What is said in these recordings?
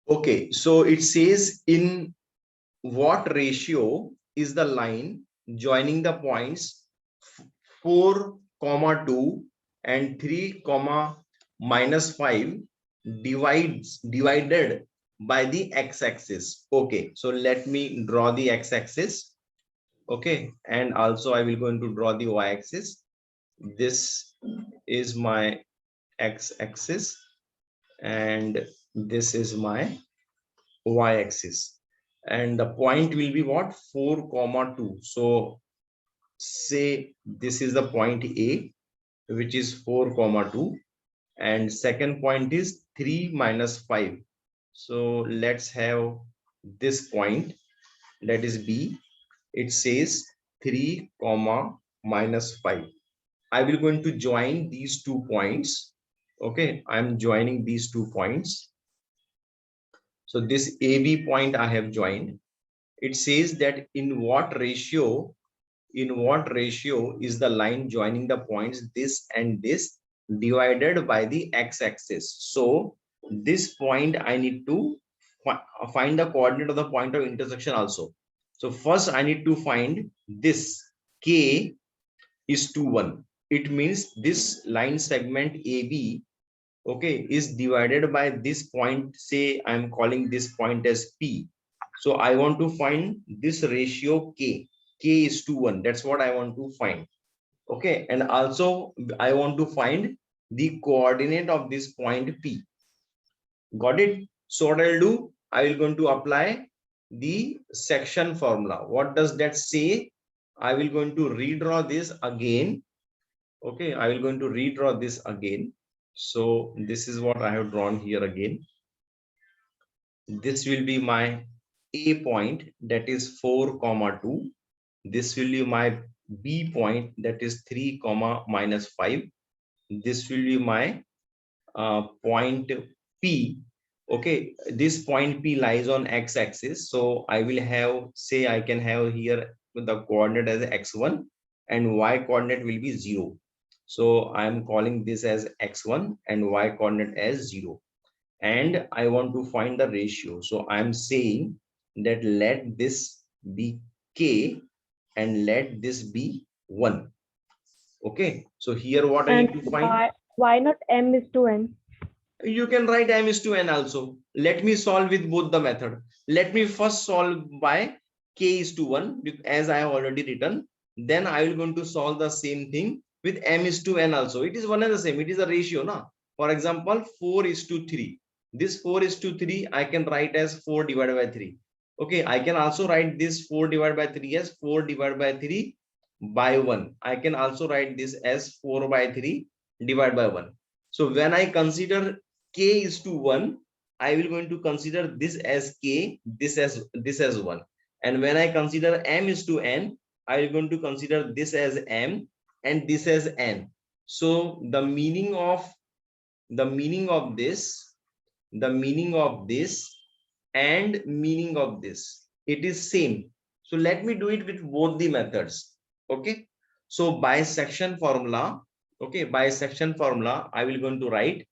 Okay, so it says in what ratio is the line joining the points 4 comma 2 and 3 comma minus 5 divided by the x-axis. Okay, so let me draw the x-axis. Okay, and also I will going to draw the y-axis. This is my x-axis and this is my y-axis, and the point will be what, 4 comma 2. So say this is the point A, which is 4 comma 2, and second point is 3 minus 5. So let's have this point, that is B. It says 3 comma minus 5. I will going to join these 2 points. Okay, I'm joining these 2 points. So this AB point I have joined. It says that in what ratio is the line joining the points this and this divided by the x-axis. So this point I need to find the coordinate of the point of intersection also. So first I need to find this k is to 1. It means this line segment AB, okay, is divided by this point. Say I'm calling this point as P. So I want to find this ratio k is to 1. That's what I want to find. Okay, and also I want to find the coordinate of this point P. Got it? So what I'll do, I will going to apply the section formula. What does that say? I will going to redraw this again. Okay, I will going to redraw this again. So this is what I have drawn here again. This will be my A point, that is 4 comma 2. This will be my B point, that is 3 comma minus 5. This will be my point P. Okay, this point P lies on x-axis. So I will have, say I can have here the coordinate as x1 and y coordinate will be 0. So I am calling this as x1 and y coordinate as 0. And I want to find the ratio. So I'm saying that let this be k and let this be 1. Okay, so here what I need to find. Why not m is to n? You can write m is to n also. Let me solve with both the method. Let me first solve by k is to 1 as I have already written. Then I will going to solve the same thing with m is to n also. It is one and the same. It is a ratio, na? For example, 4 is to 3. This 4 is to 3 I can write as 4 divided by 3. Okay, I can also write this 4 divided by 3 as 4 divided by 3 by 1. I can also write this as 4 by 3 divided by 1. So when I consider k is to 1, I will going to consider this as k, this as 1. And when I consider m is to n, I will going to consider this as m and this as n. So the meaning of this and meaning of this, it is same. So let me do it with both the methods. Okay, so by section formula, I will going to write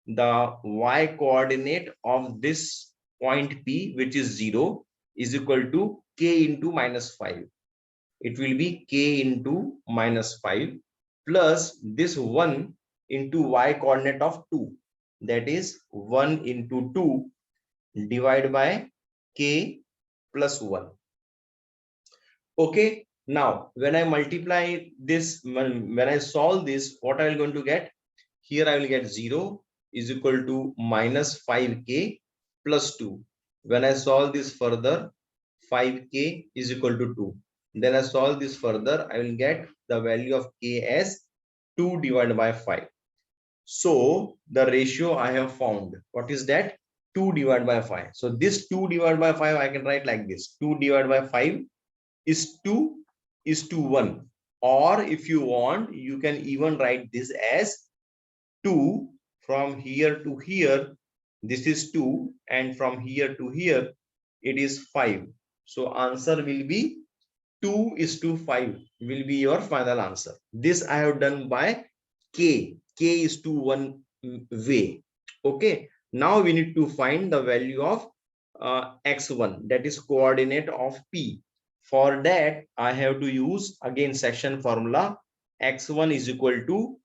the y coordinate of this point P, which is 0, is equal to k into minus 5. It will be k into minus 5 plus this 1 into y coordinate of 2, that is 1 into 2 divided by k plus 1. Okay, now when I multiply this, when I solve this, what I will going to get? Here I will get 0 is equal to minus 5k plus 2. When I solve this further, 5k is equal to 2. Then I solve this further, I will get the value of k as 2 divided by 5. So the ratio I have found, what is that? 2 divided by 5. So this 2 divided by 5 I can write like this: 2 divided by 5 is 1. Or if you want, you can even write this as 2 from here to here. This is 2, and from here to here it is 5. So answer will be 2 is to 5 will be your final answer. This I have done by k is to 1 way. Okay, Now we need to find the value of x1, that is coordinate of P. For that, I have to use again section formula. X1 is equal to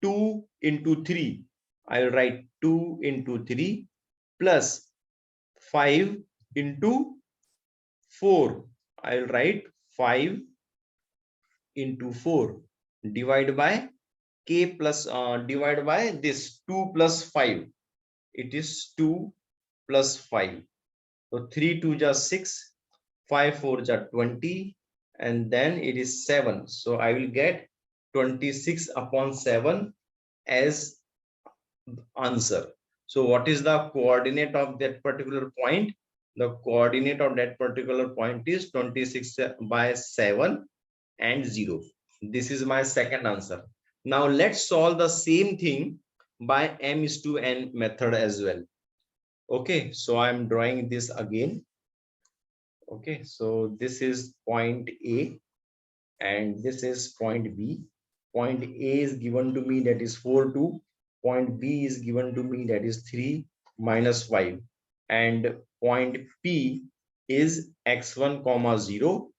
2 into 3. I will write 2 into 3 plus 5 into 4. I will write 5 into 4 divide by k plus divide by this 2 plus 5. It is 2 plus 5. So 3 2 just 6, 5 4 just 20, and then it is 7. So I will get 26 upon 7 as answer. So what is the coordinate of that particular point? The coordinate of that particular point is 26 by 7 and 0. This is my second answer. Now let's solve the same thing by m is to n method as well. Okay, so I'm drawing this again. Okay, so this is point A and this is point B. Point A is given to me, that is 4 2. Point B is given to me, that is 3 minus 5. And point P is x1 comma 0.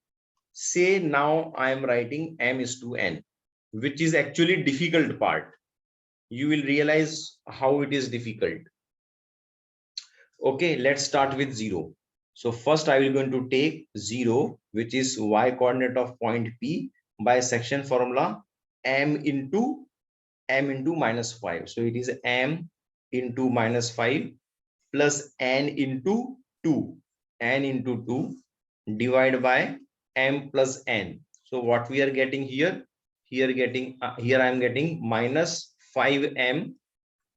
Say now I am writing m is to n, which is actually difficult part. You will realize how it is difficult. Okay, let's start with 0. So first I will going to take 0, which is y coordinate of point P, by section formula m into minus 5. So it is m into minus 5 plus n into 2. N into 2 divided by m plus n. So what we are getting here? Here I am getting minus 5m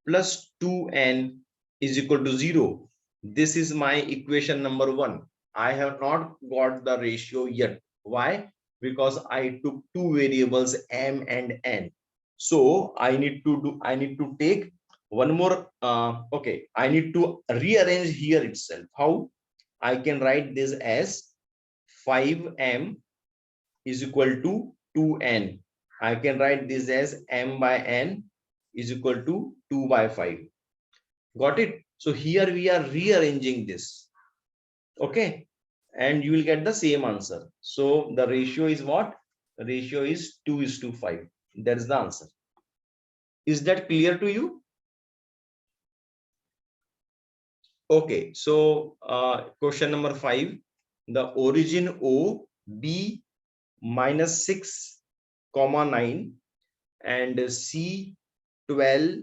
plus 2n is equal to 0. This is my equation number 1. I have not got the ratio yet. Why? Because I took two variables m and n. So I need to take one more. Okay, I need to rearrange here itself. How? I can write this as 5m is equal to 2n. I can write this as m by n is equal to 2 by 5. Got it? So here we are rearranging this. Okay. And you will get the same answer. So the ratio is what? The ratio is 2 is to 5. That's the answer. Is that clear to you? Okay. So question number 5. The origin O B minus 6 comma 9 and C 12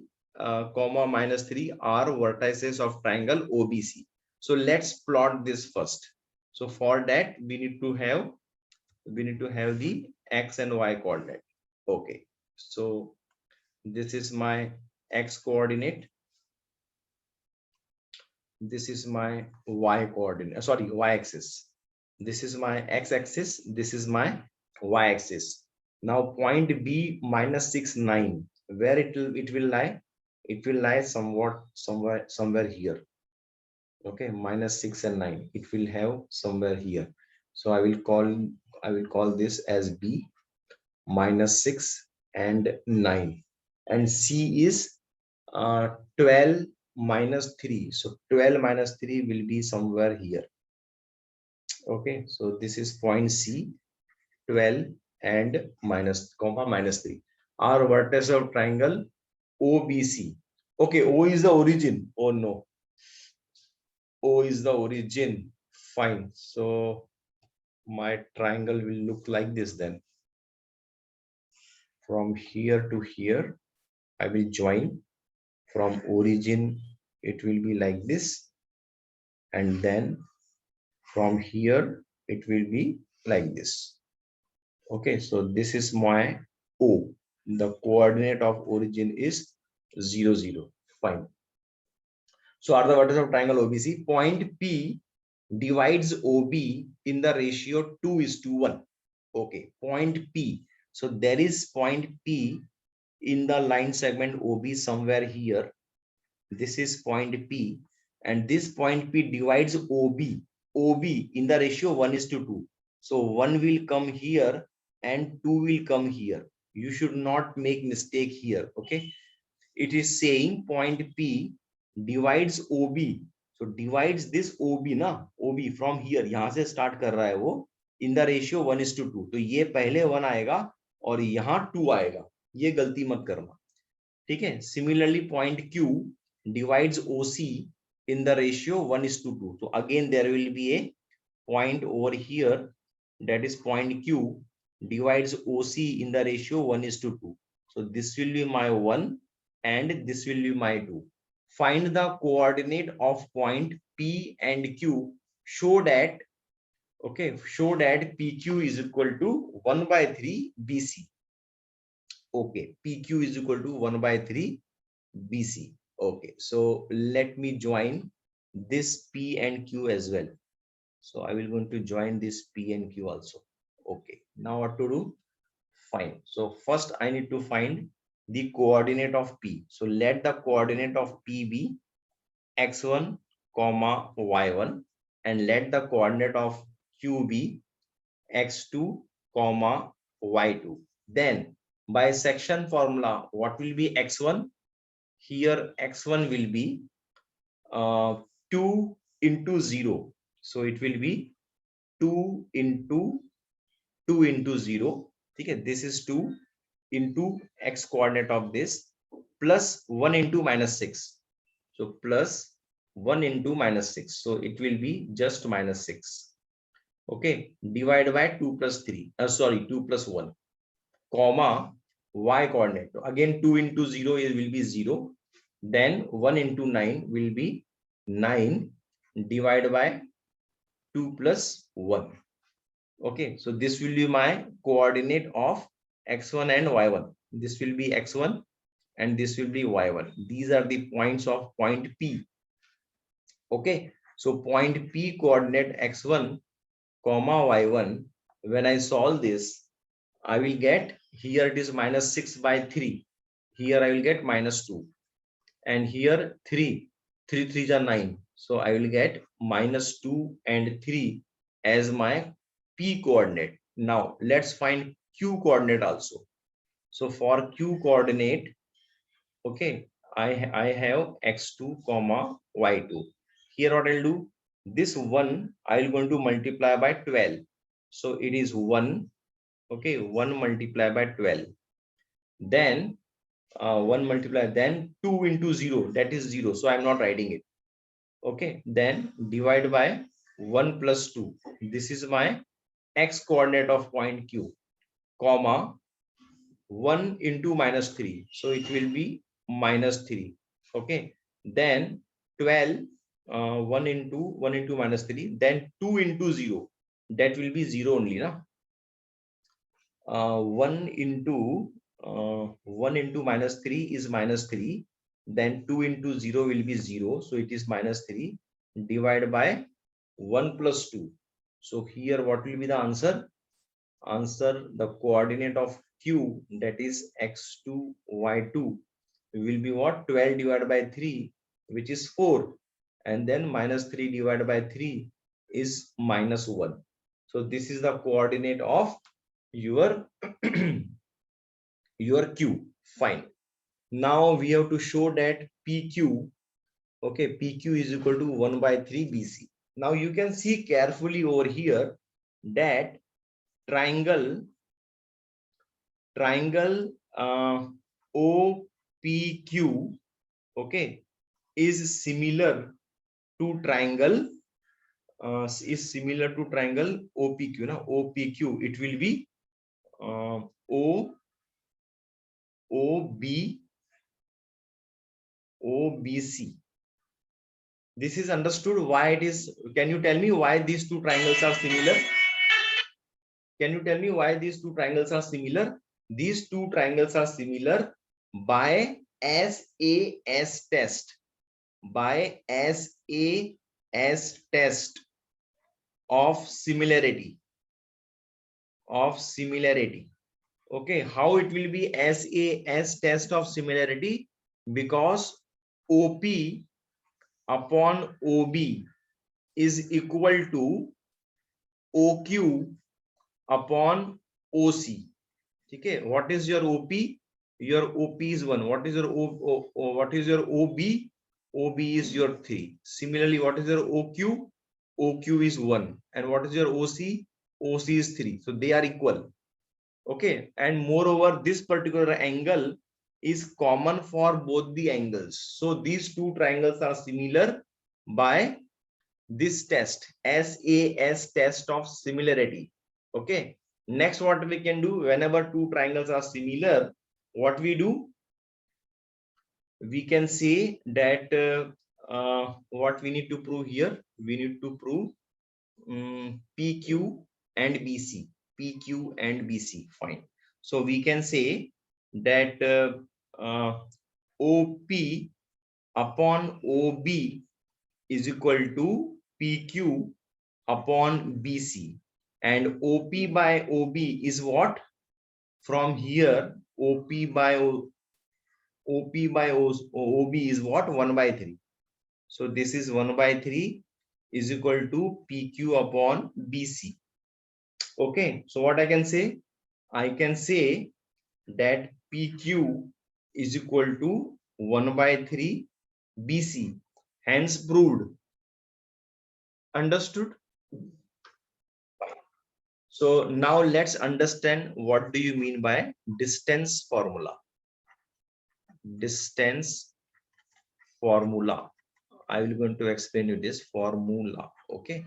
comma minus 3 are vertices of triangle OBC. So let's plot this first. So for that we need to have the x and y coordinate. Okay, so this is my x coordinate, this is my y coordinate, sorry, y axis. This is my x axis, this is my y axis. Now point B minus 6 9, where it will lie? It will lie somewhere here. Okay, minus 6 and 9, it will have somewhere here. So I will call this as B minus 6 and 9, and C is 12 minus 3. So 12 minus 3 will be somewhere here. Okay, so this is point C, 12 and minus 3 are vertex of triangle OBC. Okay, O is the origin. Oh no, O is the origin. Fine. So my triangle will look like this then. From here to here, I will join. From origin, it will be like this. And then from here, it will be like this. Okay, so this is my O. The coordinate of origin is 0 0. Fine. So are the vertices of triangle OBC. Point P divides OB in the ratio 2 is to 1. Okay, point P. So there is point P in the line segment OB somewhere here. This is point P, and this point P divides OB in the ratio 1 is to 2. So 1 will come here and 2 will come here. You should not make mistake here. Okay, it is saying point P divides OB, so divides this OB ना, OB from here, यहाँ से start कर रहा है वो, in the ratio 1:2, तो ये पहले 1 आएगा और यहाँ 2 आएगा, ये गलती मत करना, ठीक है। Similarly point Q divides OC in the ratio 1:2, so again there will be a point over here, that is point Q divides OC in the ratio 1:2, so this will be my 1 and this will be my 2. Find the coordinate of point P and Q, show that, okay, show that PQ is equal to 1/3 BC. Okay, PQ is equal to 1/3 BC. Okay, so let me join this P and Q as well. So I will going to join this P and Q also. Okay, now what to do? Fine. So first I need to find the coordinate of P. So let the coordinate of P be x1 comma y1, and let the coordinate of Q be x2 comma y2. Then by section formula, what will be x1? Here x1 will be 2 into 0, so it will be 2 into 0. Okay, this is 2 into x coordinate of this plus 1 into -6, so plus 1 into -6, so it will be just -6. Okay, divide by 2 plus 3, sorry, 2 plus 1, comma y coordinate, again 2 into 0 it will be 0, then 1 into 9 will be 9, divided by 2 plus 1. Okay, so this will be my coordinate of x1 and y1. This will be x1 and this will be y1. These are the points of point P. Okay, so point P coordinate x1 comma y1, when I solve this, I will get, here it is -6/3, here I will get -2, and here 3 3s are 9, so I will get -2 and 3 as my P coordinate. Now let's find Q coordinate also. So for Q coordinate, okay, I have x2 comma y2. Here what I'll do, this 1 I'll going to multiply by 12, so it is 1, okay, 1 multiplied by 12, then 1 multiplied, then 2 into 0, that is 0, so I'm not writing it. Okay, then divide by 1 plus 2, this is my x coordinate of point Q, comma 1 into -3, so it will be -3. Okay, then 12, 1 into -3, then 2 into 0, that will be 0 only, na? 1 into -3 is -3, then 2 into 0 will be 0, so it is -3, divided by 1 plus 2. So here what will be the answer? Answer, the coordinate of Q, that is x2 y2, will be what? 12 divided by 3, which is 4, and then -3 divided by 3 is -1. So this is the coordinate of your your Q. Fine. Now we have to show that PQ, okay, PQ is equal to 1/3 BC. Now you can see carefully over here that triangle OPQ, okay, is similar to triangle OPQ. Now OPQ, it will be OBC. This is understood why it is. Can you tell me why these two triangles are similar? Can you tell me why these two triangles are similar? These two triangles are similar by SAS test. By SAS test of similarity. Okay, how it will be SAS test of similarity? Because OP upon OB is equal to OQ upon OC. Okay, what is your OP? Your OP is 1. What is your OB? OB is your 3. Similarly, what is your OQ? OQ is 1. And what is your OC? OC is 3. So they are equal. Okay. And moreover, this particular angle is common for both the angles. So these two triangles are similar by this test, SAS test of similarity. Okay. Next, what we can do, whenever two triangles are similar, what we do? We can say that what we need to prove here, we need to prove PQ and BC. PQ and BC, fine. So we can say that OP upon OB is equal to PQ upon BC, and OP by OB is what? From here, OP by OB is what? 1 by 3. So this is 1 by 3 is equal to PQ upon BC. Okay, so what I can say? I can say that PQ is equal to 1 by 3 BC. Hence proved. Understood? So now let's understand what do you mean by distance formula. Distance formula. I will going to explain you this formula. Okay.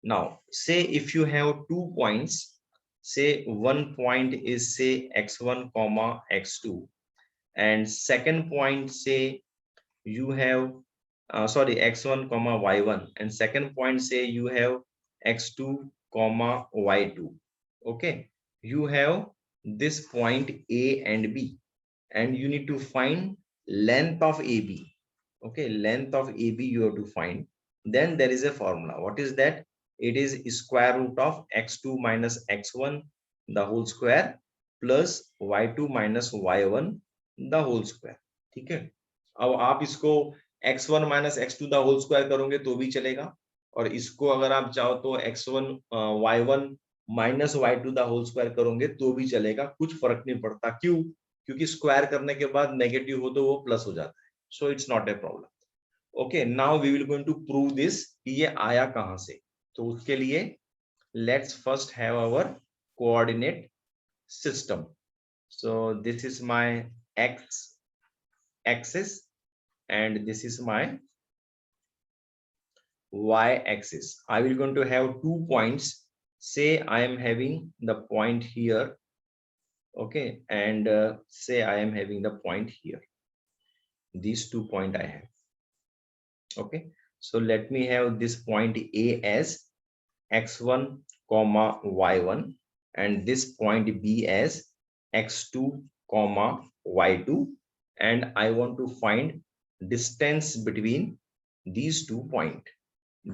Now, say if you have 2 points, say one point is say x1 comma x2, and second point say you have sorry, x1 comma y1, and second point say you have x2 comma y2. Okay, you have this point A and B, and you need to find length of AB. Okay, length of AB you have to find. Then there is a formula. What is that? It is square root of x2 minus x1 the whole square plus y2 minus y1 the whole square. ठीक है, अब आप इसको x1 minus x2 the whole square करोगे तो भी चलेगा, और इसको अगर आप चाहो तो x1 y1 minus y2 the whole square करोगे तो भी चलेगा, कुछ फर्क नहीं पड़ता। क्यों? क्योंकि स्क्वायर करने के बाद नेगेटिव हो तो वो प्लस हो जाता है। So it's not a problem. Okay, now we will going to prove this कि ये आया कहां से। तो उसके लिए let's first have our coordinate system. So this is my x axis and this is my y axis. I will going to have 2 points. Say I am having the point here. Okay, and say I am having the point here. These 2 points I have. Okay, so let me have this point A as x1 comma y1 and this point B as x2 comma y2, and I want to find distance between these 2 points.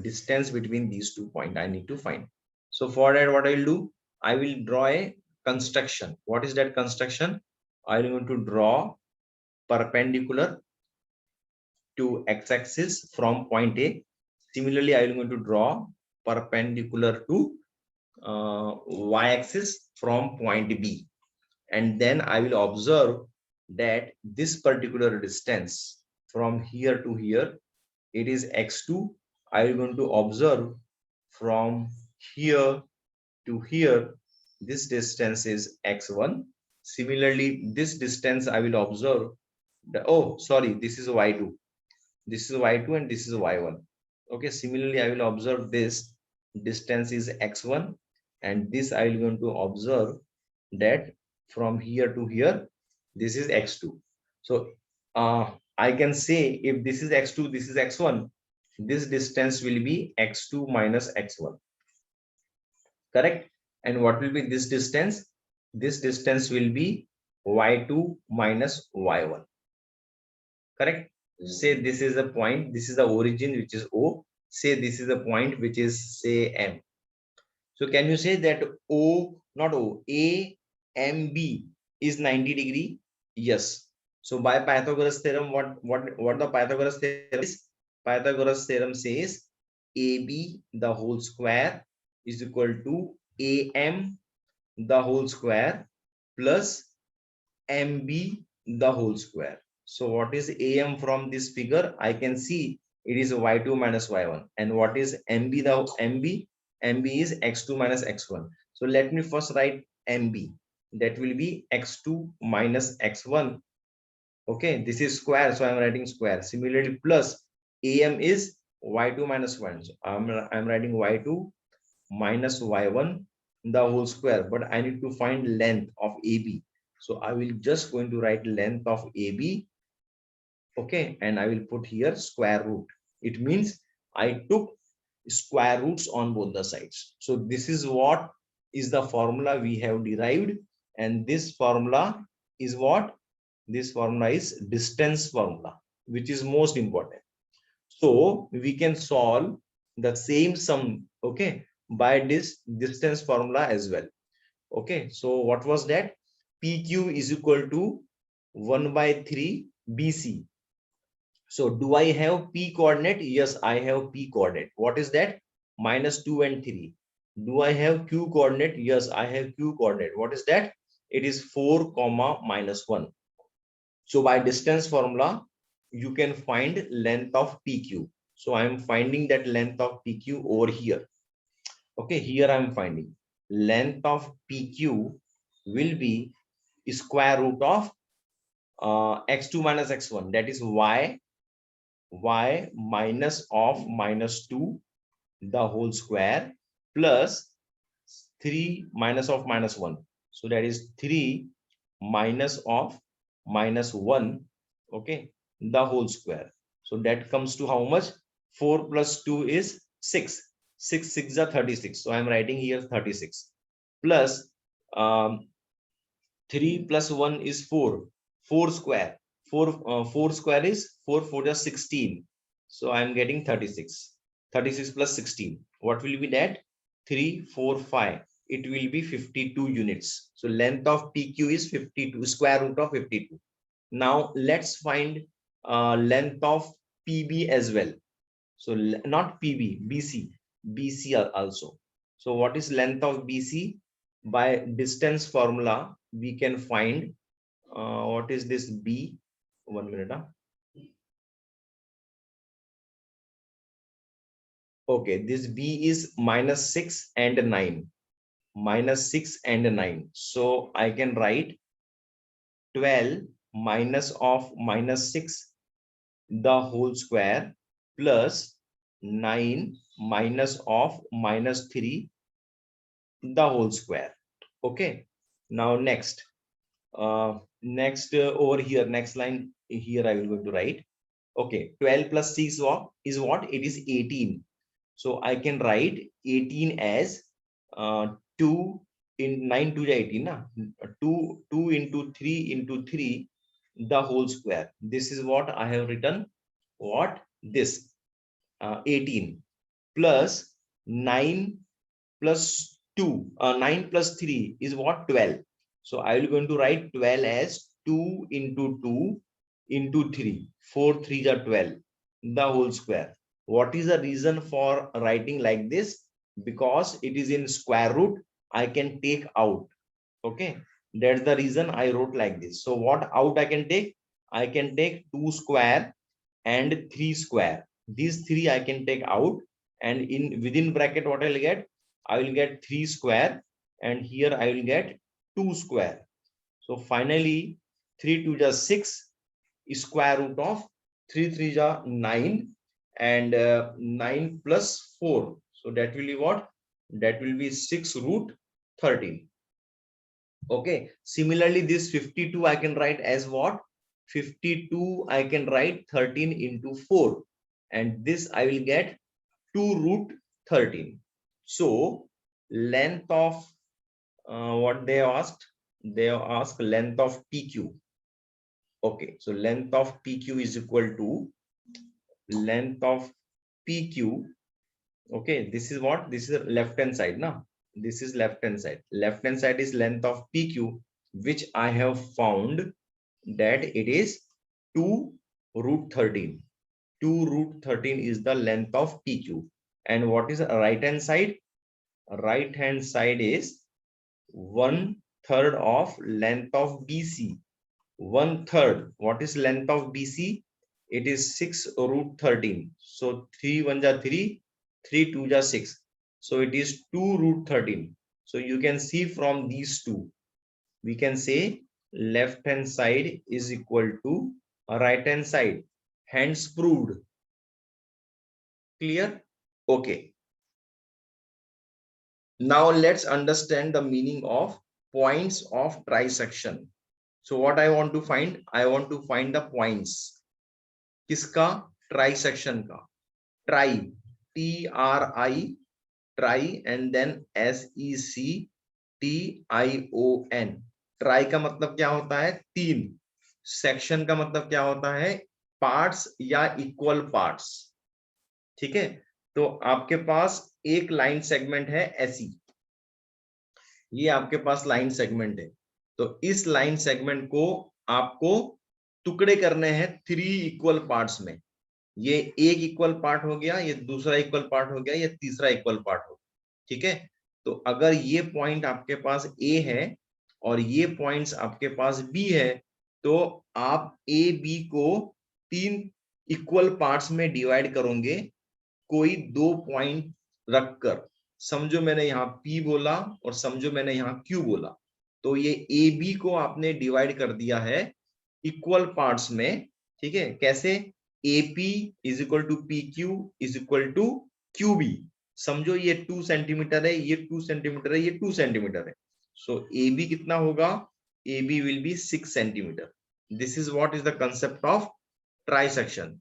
Distance between these 2 points I need to find. So for that, what I will do, I will draw a construction. What is that construction? I am going to draw perpendicular to x-axis from point A. Similarly, I am going to draw perpendicular to y-axis from point B. And then I will observe that this particular distance from here to here, it is x2. I am going to observe from here to here, this distance is x1. Similarly, this distance I will observe, oh, sorry, this is y2. This is y2 and this is y1. Okay, similarly, I will observe this distance is x1, and this I will going to observe that from here to here, this is x2. So I can say if this is x2, this is x1, this distance will be x2 minus x1. Correct? And what will be this distance? This distance will be y2 minus y1. Correct? Say this is a point, this is the origin which is O. Say this is a point which is say M. So can you say that O, not O, A, M, B is 90 degree? Yes. So by Pythagoras theorem, what the Pythagoras theorem is? Pythagoras theorem says AB the whole square is equal to AM the whole square plus MB the whole square. So what is AM from this figure? I can see it is y2 minus y1. And what is MB? The MB is x2 minus x1. So let me first write MB. That will be x2 minus x1. Okay, this is square, so I'm writing square. Similarly, plus AM is y2 minus 1. So I'm writing y2 minus y1 the whole square, but I need to find length of AB. So I will just going to write length of AB. Okay, and I will put here square root. It means I took square roots on both the sides. So this is what is the formula we have derived, and this formula is what? This formula is distance formula, which is most important. So we can solve the same sum, okay, by this distance formula as well. Okay, so what was that? PQ is equal to 1 by 3 BC. So do I have P coordinate? Yes, I have P coordinate. What is that? Minus 2 and 3. Do I have Q coordinate? Yes, I have Q coordinate. What is that? It is 4 comma minus 1. So by distance formula, you can find length of PQ. So I am finding that length of PQ over here. Okay, here I am finding length of PQ will be square root of x2 minus x1. That is y minus of minus 2 the whole square plus 3 minus of minus 1. So that is 3 minus of minus 1, okay, the whole square. So that comes to how much? 4 plus 2 is 6. 6 6 are 36. So I'm writing here 36 plus 3 plus 1 is 4. 4 square. 4 square is 4 4 is 16. So I'm getting 36. 36 plus 16. What will be that? 3 4 5. It will be 52 units. So length of PQ is 52, square root of 52. Now let's find length of PB as well. So not PB, BC also. So what is length of BC? By distance formula, we can find what is this B? 1 minute. Okay, this B is minus 6 and 9. Minus 6 and 9. So I can write 12 minus of minus 6 the whole square plus 9 minus of minus 3 the whole square. Okay, now next over here, next line here I will go to write. Okay, 12 plus 6 is what? It is 18. So I can write 18 as 2 in 9 to 18 na? 2 into 3 into 3 the whole square. This is what I have written. What? This 18 plus 9 plus 2, 9 plus 3 is what? 12. So I will going to write 12 as 2 into 2 into 3. 4 3s are 12, the whole square. What is the reason for writing like this? Because it is in square root, I can take out. Okay, that's the reason I wrote like this. So what out I can take? I can take 2 square and 3 square. These 3 I can take out, and in within bracket what I'll get? I will get 3 square, and here I will get 2 square. So finally 3 2 is 6, square root of 3 3 is 9, and 9 plus 4. So that will be what? That will be 6 root 13. Okay, similarly this 52 I can write as what? 52 I can write 13 into 4, and this I will get 2 root 13. So length of what they asked? They asked length of PQ. Okay, so length of PQ is equal to length of PQ. Okay, this is what? This is left hand side now. This is left hand side. Left hand side is length of PQ, which I have found that it is 2 root 13. 2 root 13 is the length of PQ. And what is the right hand side? Right hand side is 1/3 of length of BC. 1/3. What is length of BC? It is 6√13. So 3 1 ja 3, 3 2 ja 6. So it is 2√13. So you can see from these two, we can say left hand side is equal to right hand side. Hence proved. Clear? Okay. Now let's understand the meaning of points of trisection. So what I want to find? I want to find the points. किसका? Trisection का. Tri, TRI, tri and then SECTION. Try का मतलब क्या होता है? तीन. Section का मतलब क्या होता है? पार्ट्स या इक्वल पार्ट्स. ठीक है, तो आपके पास एक लाइन सेगमेंट है ऐसी, ये आपके पास लाइन सेगमेंट है. तो इस लाइन सेगमेंट को आपको टुकड़े करने हैं 3 इक्वल पार्ट्स में. ये एक इक्वल पार्ट हो गया, ये दूसरा इक्वल पार्ट हो गया, ये तीसरा इक्वल पार्ट हो गया. ठीक है, तो अगर ये पॉइंट आपके पास ए है और ये पॉइंट्स आपके पास बी है, तो आप ए बी को 3 इक्वल पार्ट्स में डिवाइड करोगे कोई 2 पॉइंट रखकर. समझो मैंने यहाँ P बोला और समझो मैंने यहाँ Q बोला, तो ये ए बी को आपने डिवाइड कर दिया है इक्वल पार्ट्स में. ठीक है, कैसे? AP is equal to PQ is equal to QB. समझो ये 2 सेंटीमीटर है, ये 2 सेंटीमीटर है, ये 2 सेंटीमीटर है. सो AB कितना होगा? AB will be 6 centimetre. This is what is the concept of trisection.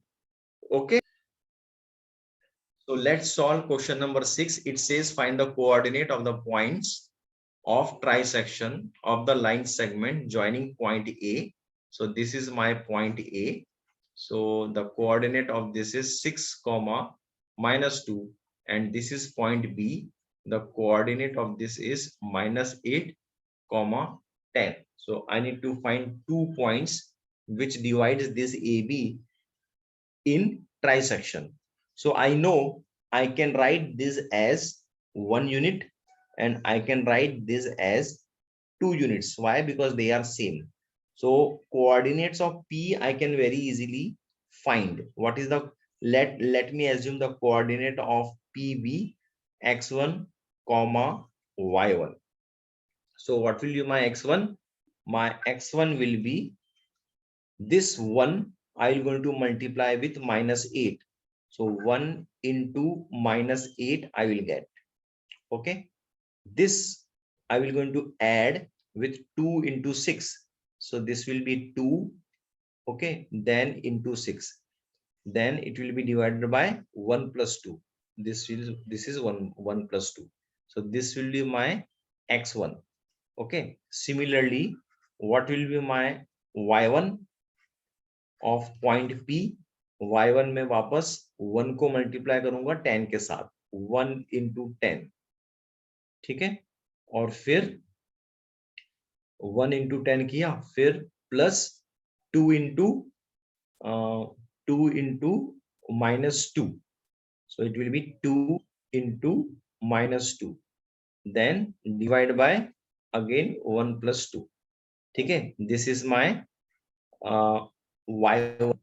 Okay, so let's solve question number 6. It says find the coordinate of the points of trisection of the line segment joining point A. So this is my point A. So the coordinate of this is 6 comma minus 2, and this is point B. The coordinate of this is minus 8 comma 10. So I need to find 2 points which divides this AB in trisection. So I know I can write this as 1 unit and I can write this as 2 units. Why? Because they are same. So coordinates of P I can very easily find. What is the, let me assume the coordinate of PB x1 comma y1. So what will be my x1? My x1 will be this 1 I will going to multiply with minus 8. So 1 into minus 8 I will get. Okay, this I will going to add with 2 into 6. So this will be 2. Okay, then into 6. Then it will be divided by 1 plus 2. This is 1 plus 2. So this will be my x1. Okay, similarly, what will be my y1 of point P? y1 में वापस 1 को multiply करूंगा 10 के साथ, 1 into 10. ठीक है, और फिर 1 into 10 किया, फिर plus 2 into minus 2. So it will be 2 into minus 2. Then divide by again 1 plus 2. ठीक है, this is my y1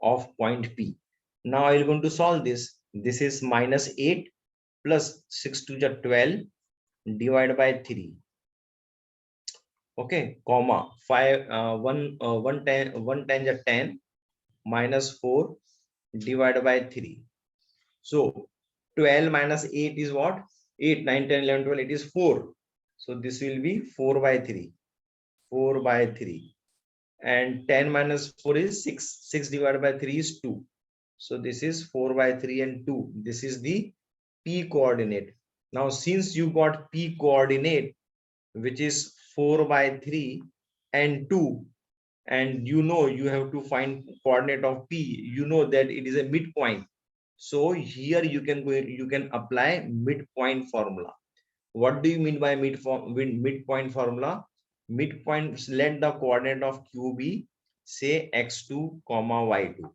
of point P. Now I will going to solve this. This is minus 8 plus 6 to the 12 divided by 3. Okay, comma 5 1 10 the 10 minus 4 divided by 3. So 12 minus 8 is what? 8 9 10 11 12, it is 4. So this will be 4 by 3. 4 by 3. And 10 minus 4 is 6. 6 divided by 3 is 2. So this is 4 by 3 and 2. This is the P coordinate. Now since you got P coordinate, which is 4 by 3 and 2, and you know you have to find coordinate of P, you know that it is a midpoint. So here you can apply midpoint formula. What do you mean by midpoint formula? Midpoint, let the coordinate of Q be say x2 comma y2.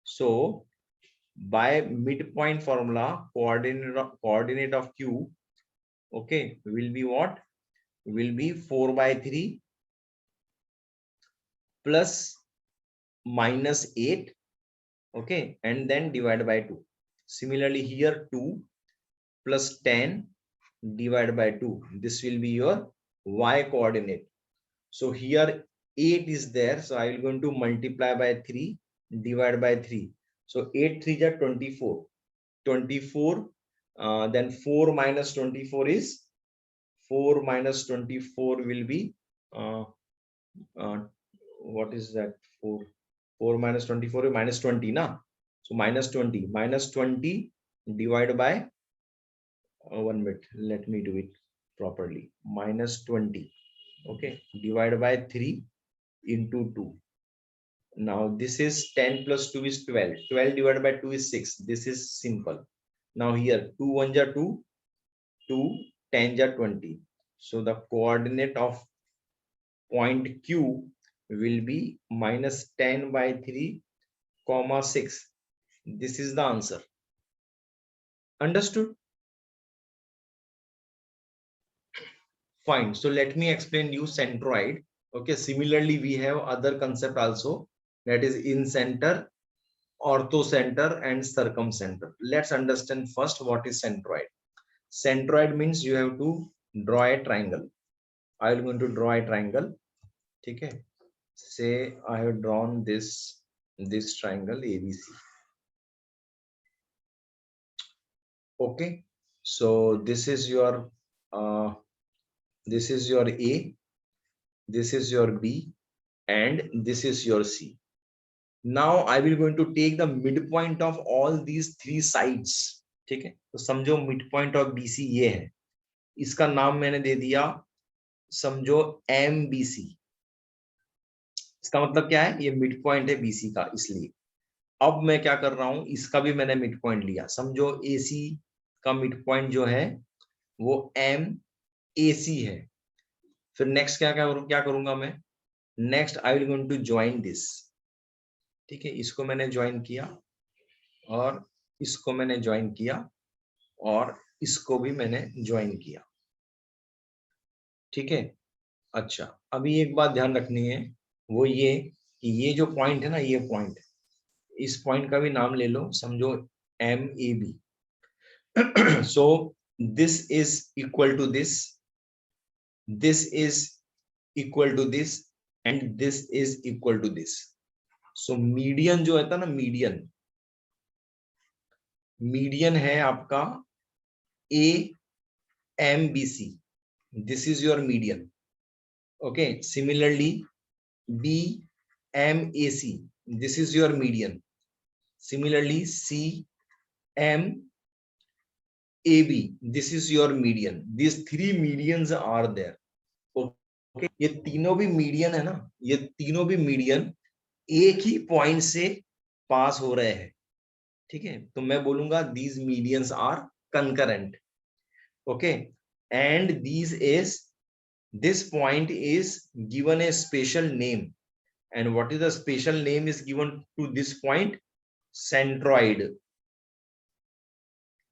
So by midpoint formula, coordinate of Q, okay, will be what? Will be 4 by 3 plus minus 8, okay, and then divide by 2. Similarly here 2 plus 10 divided by 2. This will be your y coordinate. So here 8 is there, so I will going to multiply by 3, divide by 3. So 8 3 is 24. 24, then 4 minus 24 is 4 minus 24 will be uh, what is that? 4 minus 24 is minus 20 na. So minus 20 divided by 1 minute, let me do it properly. Minus 20, okay, divided by 3 into 2. Now this is 10 plus 2 is 12. 12 divided by 2 is 6. This is simple. Now here 2 1 ja 2, 2 10 ja 20. So the coordinate of point Q will be minus 10 by 3 comma 6. This is the answer. Understood? Fine. So let me explain you centroid. Okay. Similarly, we have other concept also, that is in center, orthocenter, and circumcenter. Let's understand first what is centroid. Centroid means you have to draw a triangle. I am going to draw a triangle. Okay. Say I have drawn this triangle ABC. Okay. So this is your A, this is your B, and this is your C. Now I will going to take the midpoint of all these three sides. ठीक है, तो समझो midpoint of BC ये है, इसका नाम मैंने दे दिया, समझो MBC. इसका मतलब क्या है, ये midpoint है BC का, इसलिए अब मैं क्या कर रहा हूं, इसका भी मैंने midpoint लिया. समझो AC का midpoint जो है वो MAC है. फिर नेक्स्ट क्या करूंगा मैं, next I will going to join this. ठीक है, इसको मैंने ज्वाइन किया और इसको मैंने ज्वाइन किया और इसको भी मैंने ज्वाइन किया. ठीक है. अच्छा, अभी एक बात ध्यान रखनी है, वो ये कि ये जो पॉइंट है ना, ये पॉइंट, इस पॉइंट का भी नाम ले लो, समझो MAB. So this is equal to this is equal to this, and this is equal to this. So median जो है ना, मीडियन है आपका AMBC. This is your median. Okay. Similarly BMAC, this is your median. Similarly CMAB, this is your median. These three medians are there. Okay, ये तीनों भी median है ना, ये तीनों भी मीडियन एक ही पॉइंट से पास हो रहे हैं. ठीक है, तो मैं बोलूंगा these medians are concurrent. Okay, and this point is given a special name. And what is the special name is given to this point? Centroid.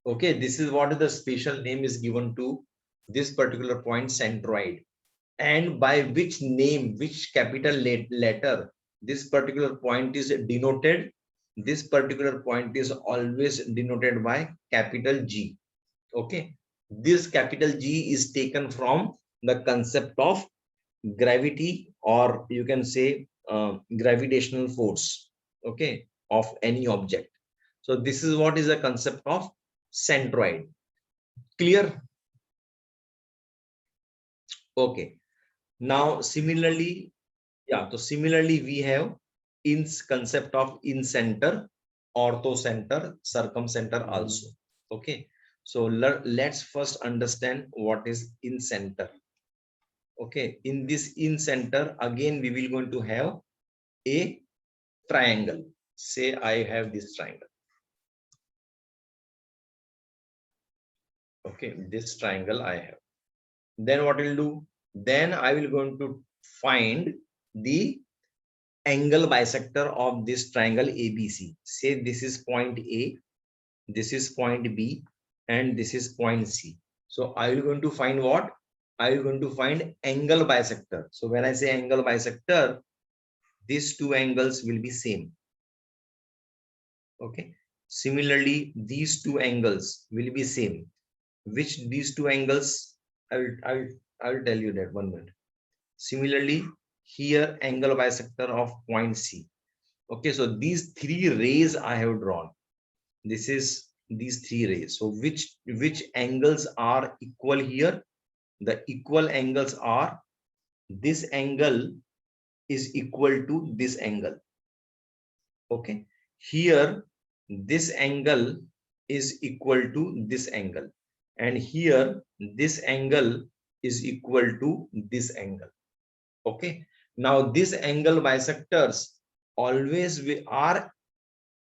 Okay, this is what the special name is given to this particular point, centroid. And by which name, which capital letter this particular point is denoted? This particular point is always denoted by capital G. Okay, this capital G is taken from the concept of gravity, or you can say gravitational force, okay, of any object. So this is what is the concept of centroid. Clear? Okay. Now similarly, yeah, so similarly we have in concept of in center, orthocenter, circumcenter also. Okay, so let's first understand what is in center. Okay, in this in center, again we will going to have a triangle. Say I have this triangle. Okay, this triangle I have. Then what will do? Then I will going to find the angle bisector of this triangle ABC. Say this is point A, this is point B, and this is point C. So I will going to find what? I will going to find angle bisector. So when I say angle bisector, these two angles will be same. Okay. Similarly, these two angles will be same. Which these two angles? I'll tell you that 1 minute. Similarly, here angle bisector of point C. Okay, so these three rays I have drawn. This is these three rays. So which angles are equal here? The equal angles are this angle is equal to this angle. Okay, here this angle is equal to this angle, and here this angle is equal to this angle. Okay, now this angle bisectors always we are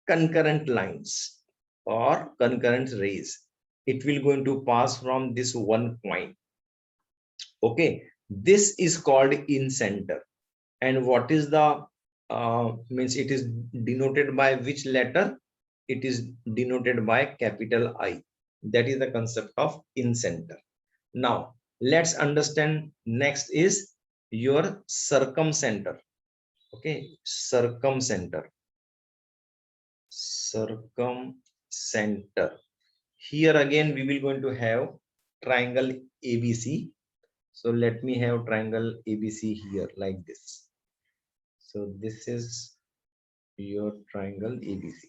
concurrent lines or concurrent rays. It will going to pass from this one point. Okay, this is called in center. And what is the means it is denoted by which letter? It is denoted by capital I. That is the concept of in center. Now let's understand. Next is your circumcenter. Okay, circumcenter. Circumcenter. Here again we will going to have triangle ABC. So let me have triangle ABC here like this. So this is your triangle ABC.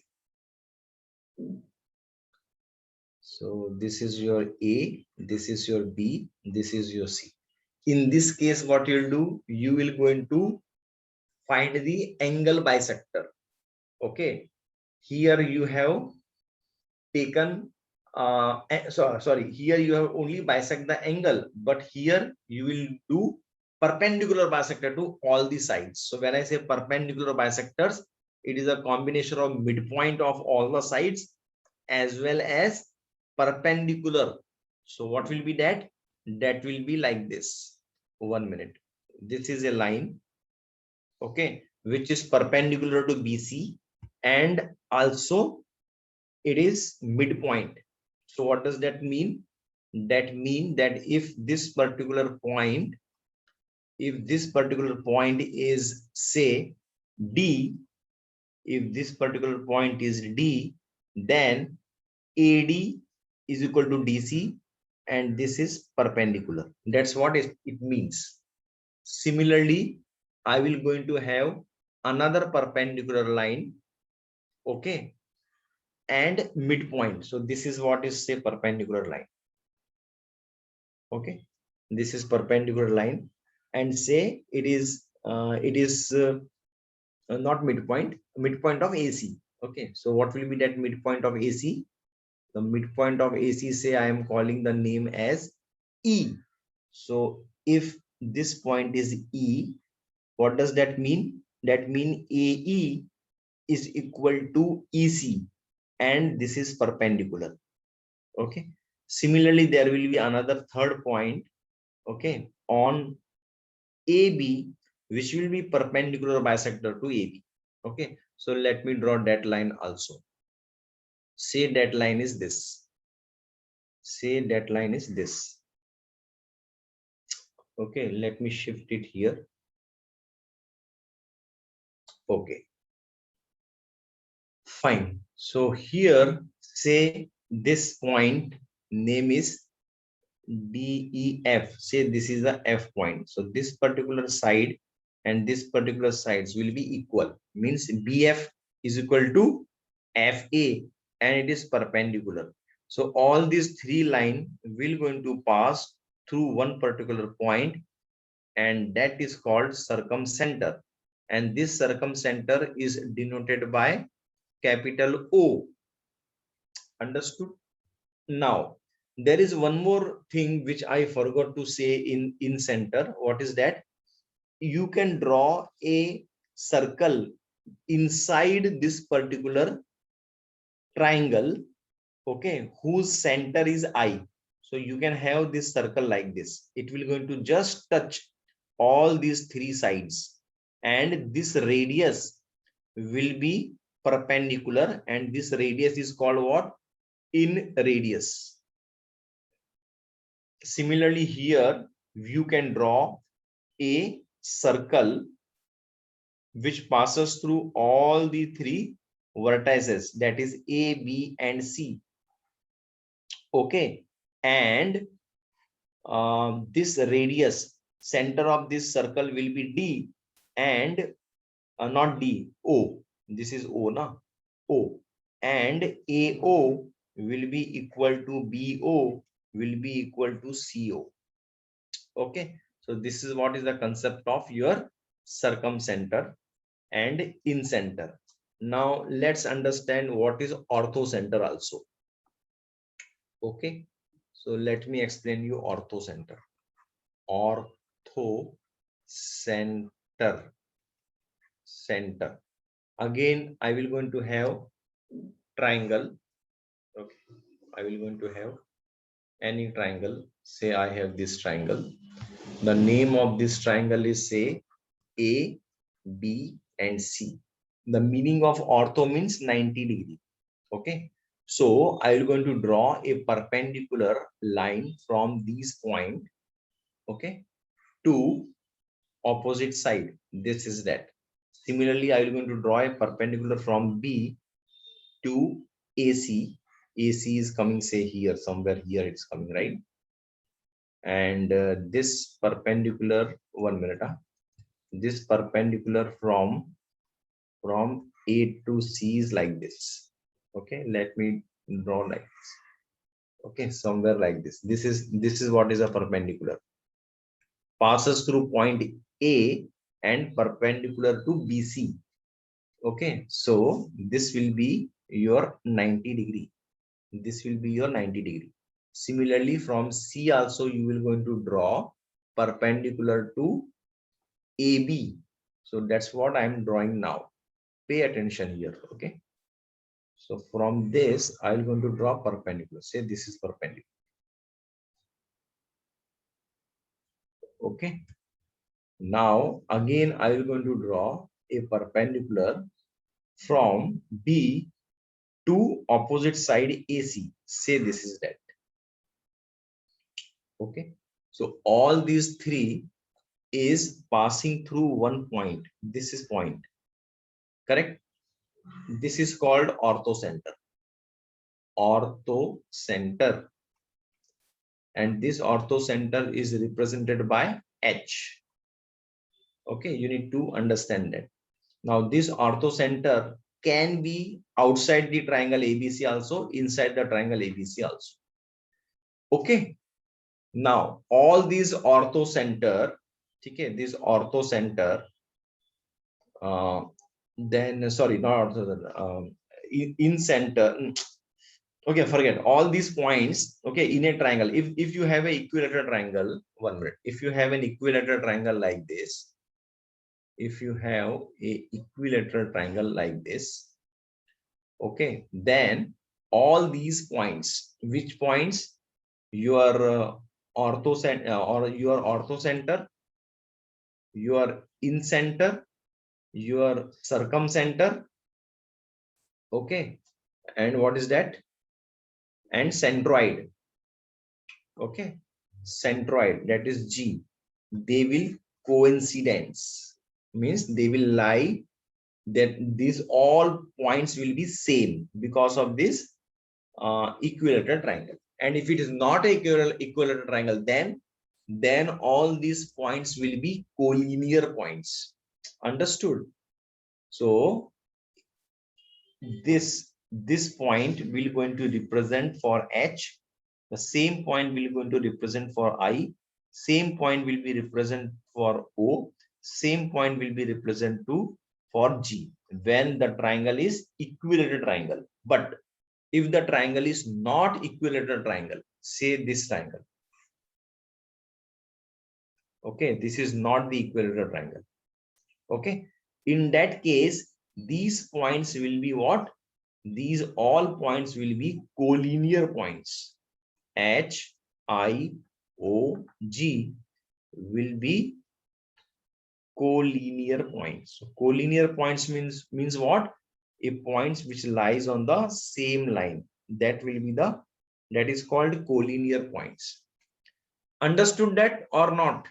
So this is your A, this is your B, this is your C. In this case, what you'll do, you will going to find the angle bisector. Okay, here you have taken sorry, here you have only bisect the angle, but here you will do perpendicular bisector to all the sides. So when I say perpendicular bisectors, it is a combination of midpoint of all the sides as well as perpendicular. So what will be that? That will be like this. 1 minute. This is a line, okay, which is perpendicular to BC, and also it is midpoint. So what does that mean? That mean that if this particular point is say D, if this particular point is D, then AD is equal to DC, and this is perpendicular. That's what it means. Similarly, I will going to have another perpendicular line, okay, and midpoint. So this is what is say perpendicular line. Okay, this is perpendicular line, and say it is not midpoint, midpoint of AC. Okay, so what will be that midpoint of AC? The midpoint of AC, say I am calling the name as E. So if this point is E, what does that mean? That mean AE is equal to EC, and this is perpendicular. Okay, similarly there will be another third point, okay, on AB, which will be perpendicular bisector to AB. Okay, so let me draw that line also. Say that line is this. Say that line is this. Okay, let me shift it here. Okay, fine. So here, say this point name is DEF. Say this is the F point. So this particular side and this particular sides will be equal. Means BF is equal to FA, and it is perpendicular. So all these three lines will going to pass through one particular point, and that is called circumcenter. And this circumcenter is denoted by capital O. Understood? Now, there is one more thing which I forgot to say in center. What is that? You can draw a circle inside this particular triangle, okay, whose center is I. So you can have this circle like this. It will going to just touch all these three sides, and this radius will be perpendicular, and this radius is called what? In radius. Similarly, here you can draw a circle which passes through all the three vertices, that is A, B, and C. Okay, and this radius, center of this circle will be D, and not D, O. This is O, na? O. And AO will be equal to BO will be equal to CO. Okay, so this is what is the concept of your circumcenter and incenter. Now let's understand what is orthocenter also. Okay, so let me explain you orthocenter. Orthocenter. Center. Again, I will going to have triangle. Okay, I will going to have any triangle. Say I have this triangle. The name of this triangle is say A, B, and C. The meaning of ortho means 90 degree. Okay, so I will going to draw a perpendicular line from this point, okay, to opposite side. This is that. Similarly, I will going to draw a perpendicular from B to AC. AC is coming, say here, somewhere here it's coming, right? And this perpendicular, 1 minute, this perpendicular from A to C is like this. Okay, let me draw like this. Okay, somewhere like this. This is what is a perpendicular. Passes through point A and perpendicular to BC. Okay, so this will be your 90 degree. This will be your 90 degree. Similarly, from C also you will going to draw perpendicular to AB. So that's what I am drawing now. Pay attention here. Okay, so from this I will going to draw perpendicular. Say this is perpendicular. Okay, now again I will going to draw a perpendicular from B to opposite side AC. Say this is that. Okay, so all these three is passing through one point. This is point, correct? This is called orthocenter. Orthocenter, and this orthocenter is represented by H. Okay, you need to understand that. Now this orthocenter can be outside the triangle ABC also, inside the triangle ABC also. Okay, now all these orthocenter, okay, this orthocenter, then sorry, not orthocenter, in center. Okay, forget all these points. Okay, in a triangle, if you have a equilateral triangle, 1 minute, if you have an equilateral triangle like this, if you have a equilateral triangle like this, okay, then all these points, which points? Your orthocenter or your orthocenter, your incenter, your circumcenter, okay, and what is that? And centroid. Okay, centroid, that is G. They will coincidence, means they will lie, that these all points will be same because of this equilateral triangle. And if it is not a equilateral triangle, then all these points will be collinear points. Understood? So this point will going to represent for H, the same point will going to represent for I, same point will be represent for O, same point will be represent to for G when the triangle is equilateral triangle. But if the triangle is not equilateral triangle, say this triangle, okay, this is not the equilateral triangle. Okay, in that case these points will be what? These all points will be collinear points. H, I, O, G will be collinear points. So collinear points means what? A points which lies on the same line. That will be that is called collinear points. Understood that or not?